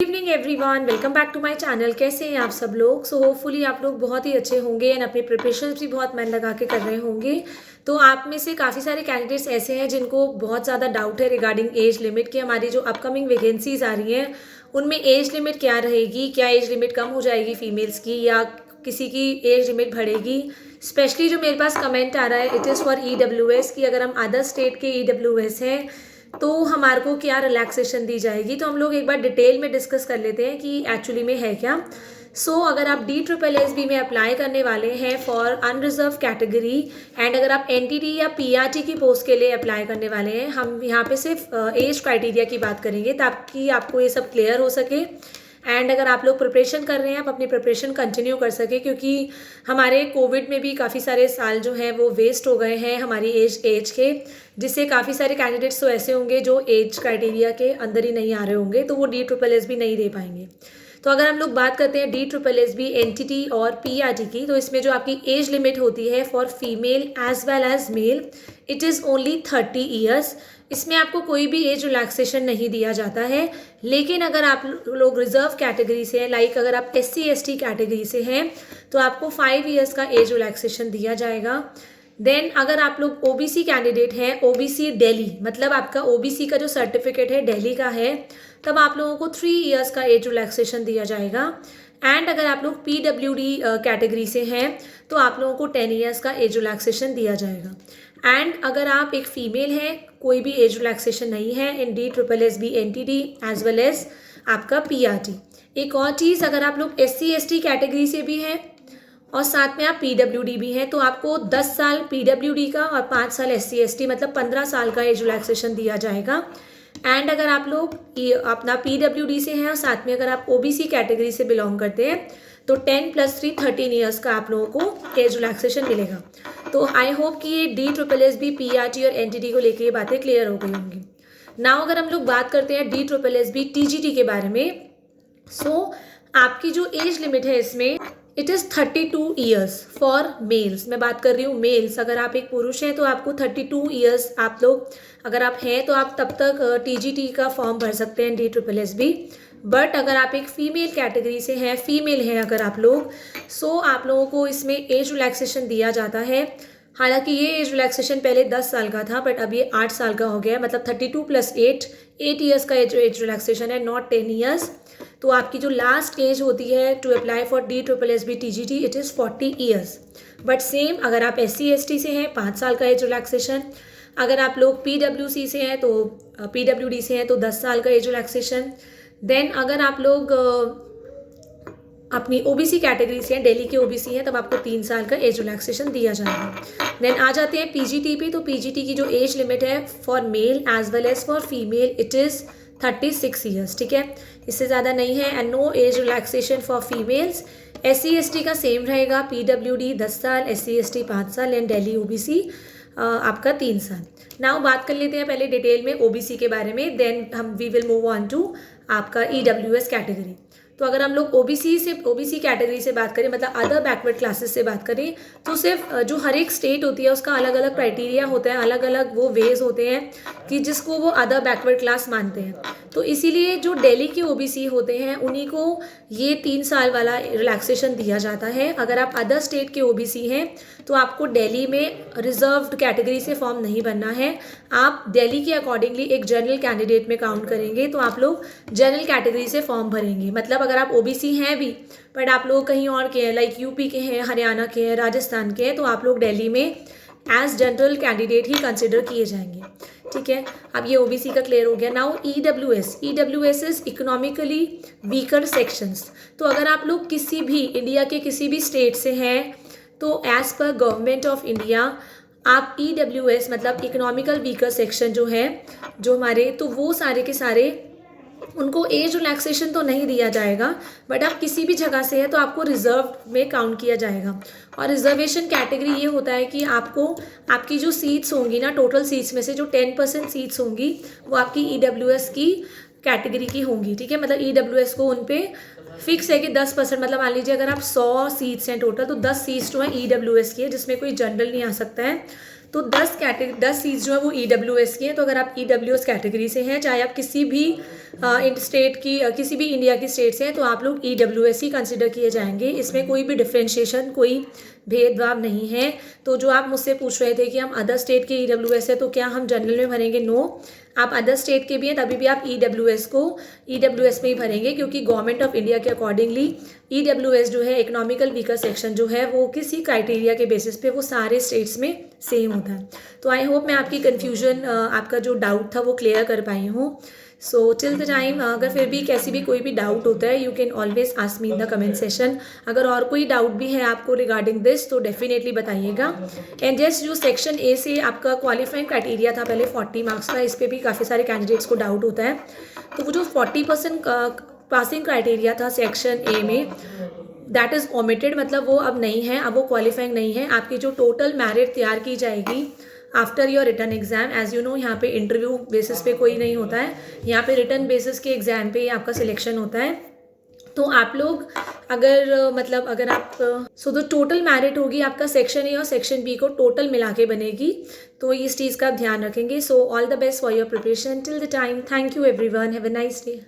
Evening everyone, welcome back to my channel. कैसे हैं आप सब लोग? सो होपफुली आप लोग बहुत ही अच्छे होंगे एंड अपने प्रिपरेशंस भी बहुत मन लगा के कर रहे होंगे। तो आप में से काफ़ी सारे कैंडिडेट्स ऐसे हैं जिनको बहुत ज़्यादा डाउट है रिगार्डिंग एज लिमिट कि हमारी जो अपकमिंग वैकेंसीज आ रही हैं उनमें एज लिमिट क्या रहेगी, क्या एज लिमिट कम हो जाएगी फीमेल्स की या किसी की एज लिमिट बढ़ेगी। स्पेशली जो मेरे पास कमेंट आ रहा है इट इज़ फॉर EWS कि अगर हम अदर स्टेट के EWS हैं तो हमारे को क्या रिलैक्सेशन दी जाएगी। तो हम लोग एक बार डिटेल में डिस्कस कर लेते हैं कि एक्चुअली में है क्या। अगर आप DSSB में अप्लाई करने वाले हैं फॉर अनरिजर्व कैटेगरी एंड अगर आप NTT या PRT की पोस्ट के लिए अप्लाई करने वाले हैं, हम यहाँ पे सिर्फ एज क्राइटेरिया की बात करेंगे ताकि आपको ये सब क्लियर हो सके। एंड अगर आप लोग प्रिपरेशन कर रहे हैं आप अपनी प्रिपरेशन कंटिन्यू कर सके, क्योंकि हमारे कोविड में भी काफ़ी सारे साल जो हैं वो वेस्ट हो गए हैं हमारी एज के, जिससे काफ़ी सारे कैंडिडेट्स तो ऐसे होंगे जो एज क्राइटेरिया के अंदर ही नहीं आ रहे होंगे, तो वो DSSB नहीं दे पाएंगे। तो अगर हम लोग बात करते हैं DSSB, NTT और PRT की, तो इसमें जो आपकी एज लिमिट होती है for female as well as male it is only 30 years. इसमें आपको कोई भी एज रिलैक्सेशन नहीं दिया जाता है। लेकिन अगर आप लोग रिजर्व कैटेगरी से हैं, लाइक अगर आप SC/ST कैटेगरी से हैं तो आपको 5 ईयर्स का एज रिलैक्सेशन दिया जाएगा। देन अगर आप लोग OBC कैंडिडेट हैं, OBC दिल्ली, मतलब आपका OBC का जो सर्टिफिकेट है दिल्ली का है, तब आप लोगों को 3 ईयर्स का एज रिलैक्सेशन दिया जाएगा। एंड अगर आप लोग PWD कैटेगरी से हैं तो आप लोगों को 10 ईयर्स का एज रिलैक्सेशन दिया जाएगा। एंड अगर आप एक फीमेल हैं, कोई भी एज रिलैक्सेशन नहीं है in DSSB, NTT as well as आपका PRT। एक और चीज़, अगर आप लोग SC/ST कैटेगरी से भी हैं और साथ में आप PWD भी हैं तो आपको 10 साल PWD का और 5 साल SC/ST मतलब 15 साल का एज रिलैक्सेशन दिया जाएगा। एंड अगर आप लोग अपना PWD से हैं और साथ में अगर आप OBC कैटेगरी से बिलोंग करते हैं तो 10 + 3 13 ईयर्स का आप लोगों को एज रिलैक्सेशन मिलेगा। तो आई होप कि ये DSSB, PRT और NTT को लेके ये बातें क्लियर हो गई होंगी। नाउ अगर हम लोग बात करते हैं DSSB TGT के बारे में, आपकी जो एज लिमिट है इसमें it is 32 years for mails. मैं बात कर रही हूँ मेल्स। अगर आप एक पुरुष हैं तो आपको 32 ईयर्स आप लोग अगर आप हैं तो आप तब तक TGT का फॉर्म भर सकते हैं DSSB। बट अगर आप एक फीमेल कैटेगरी से हैं, फीमेल हैं अगर आप लोग, आप लोगों को इसमें एज रिलैक्सेशन दिया जाता है। हालांकि ये एज रिलैक्सेशन पहले 10 साल का था बट अब ये 8 साल का हो गया है, मतलब 32 + 8 ईयर्स का एज रिलैक्सेशन है, नॉट 10 ईयर्स। तो आपकी जो लास्ट एज होती है to apply for DSSB TGT it is 40 years. But same अगर आप SC/ST से हैं 5 साल का एज रिलैक्सेशन, अगर आप लोग PWC से हैं तो PWD से हैं तो 10 साल का एज रिलैक्सेशन। देन अगर आप लोग अपनी OBC कैटेगरी से हैं, दिल्ली के OBC हैं, तब आपको 3 साल का एज रिलैक्सेशन दिया जाएगा। देन आ जाते हैं PGT पे। तो PGT की जो एज लिमिट है for male as well as for female it is 36 years, ठीक है, इससे ज़्यादा नहीं है। And no age relaxation for females. SC/ST का सेम रहेगा, PWD 10 साल, SC/ST 5 साल एंड दिल्ली OBC आपका 3 साल। नाउ बात कर लेते हैं पहले डिटेल में OBC के बारे में, देन हम we will move on to आपका EWS कैटेगरी। तो अगर हम लोग OBC कैटेगरी से बात करें, मतलब अदर बैकवर्ड क्लासेस से बात करें, तो सिर्फ जो हर एक स्टेट होती है उसका अलग अलग क्राइटेरिया होता है, अलग अलग वो वेज होते हैं कि जिसको वो अदर बैकवर्ड क्लास मानते हैं। तो इसीलिए जो दिल्ली के OBC होते हैं उन्हीं को ये 3 साल वाला रिलैक्सेशन दिया जाता है। अगर आप अदर स्टेट के OBC हैं तो आपको दिल्ली में रिजर्व्ड कैटेगरी से फॉर्म नहीं बनना है। आप दिल्ली के अकॉर्डिंगली एक जनरल कैंडिडेट में काउंट करेंगे तो आप लोग जनरल कैटेगरी से फॉर्म भरेंगे। मतलब अगर आप OBC हैं भी बट आप लोग कहीं और के हैं, लाइक UP के हैं, हरियाणा के हैं, राजस्थान के हैं, तो आप लोग दिल्ली में एज जनरल कैंडिडेट ही कंसिडर किए जाएंगे, ठीक है। अब ये OBC का क्लियर हो गया। Now EWS is economically weaker sections. तो अगर आप लोग किसी भी इंडिया के किसी भी स्टेट से हैं तो as per government of India आप EWS मतलब इकोनॉमिकल वीकर सेक्शन जो है जो हमारे, तो वो सारे के सारे उनको एज रिलैक्सेशन तो नहीं दिया जाएगा। बट आप किसी भी जगह से हैं तो आपको रिजर्व में काउंट किया जाएगा। और रिजर्वेशन कैटेगरी ये होता है कि आपको आपकी जो सीट्स होंगी ना, टोटल सीट्स में से जो 10% सीट्स होंगी वो आपकी EWS की कैटेगरी की होंगी, ठीक है। मतलब EWS को उन पे फिक्स है कि 10%, मतलब मान लीजिए अगर आप 100 सीट्स हैं टोटल तो 10 सीट्स जो है EWS की है, जिसमें कोई जनरल नहीं आ सकता है। तो 10 सीट्स जो है वो EWS की हैं। तो अगर आप EWS कैटेगरी से हैं, चाहे आप किसी भी स्टेट की किसी भी इंडिया की स्टेट से हैं, तो आप लोग EWS ही कंसिडर किए जाएंगे। इसमें कोई भी डिफ्रेंशिएशन, कोई भेदभाव नहीं है। तो जो आप मुझसे पूछ रहे थे कि हम अदर स्टेट के EWS है तो क्या हम जनरल में भरेंगे, नो, आप अदर स्टेट के भी हैं तभी भी आप EWS को EWS में ही भरेंगे, क्योंकि गवर्नमेंट ऑफ इंडिया के अकॉर्डिंगली EWS जो है, इकोनॉमिकल वीकर सेक्शन जो है, वो किसी क्राइटेरिया के बेसिस पे वो सारे स्टेट्स में सेम होता है। तो आई होप मैं आपकी कन्फ्यूजन, आपका जो डाउट था वो क्लियर कर पाई हूँ। सो टिल द टाइम, अगर फिर भी कैसी भी कोई भी डाउट होता है, you can always ask me in the comment session. अगर और कोई डाउट भी है आपको रिगार्डिंग दिस तो डेफिनेटली बताइएगा। एंड यस, जो सेक्शन ए से आपका क्वालिफाइंग क्राइटेरिया था पहले 40 मार्क्स का, इस पर भी काफ़ी सारे कैंडिडेट्स को डाउट होता है। तो वो जो 40% पासिंग क्राइटेरिया था सेक्शन ए में, दैट इज़ ओमिटेड, मतलब वो अब नहीं है, अब वो क्वालिफाइंग नहीं है। आपकी जो टोटल मेरिट तैयार की जाएगी after your return exam, as you know यहाँ पे इंटरव्यू बेसिस पे कोई नहीं होता है, यहाँ पे रिटर्न बेसिस के एग्जाम पे ही आपका सिलेक्शन होता है। तो आप लोग अगर मतलब अगर आप सो द टोटल मेरिट होगी आपका सेक्शन ए और सेक्शन बी को टोटल मिला के बनेगी, तो इस चीज़ का आप ध्यान रखेंगे। So all the best for your preparation till the time. Thank you everyone, have a nice day.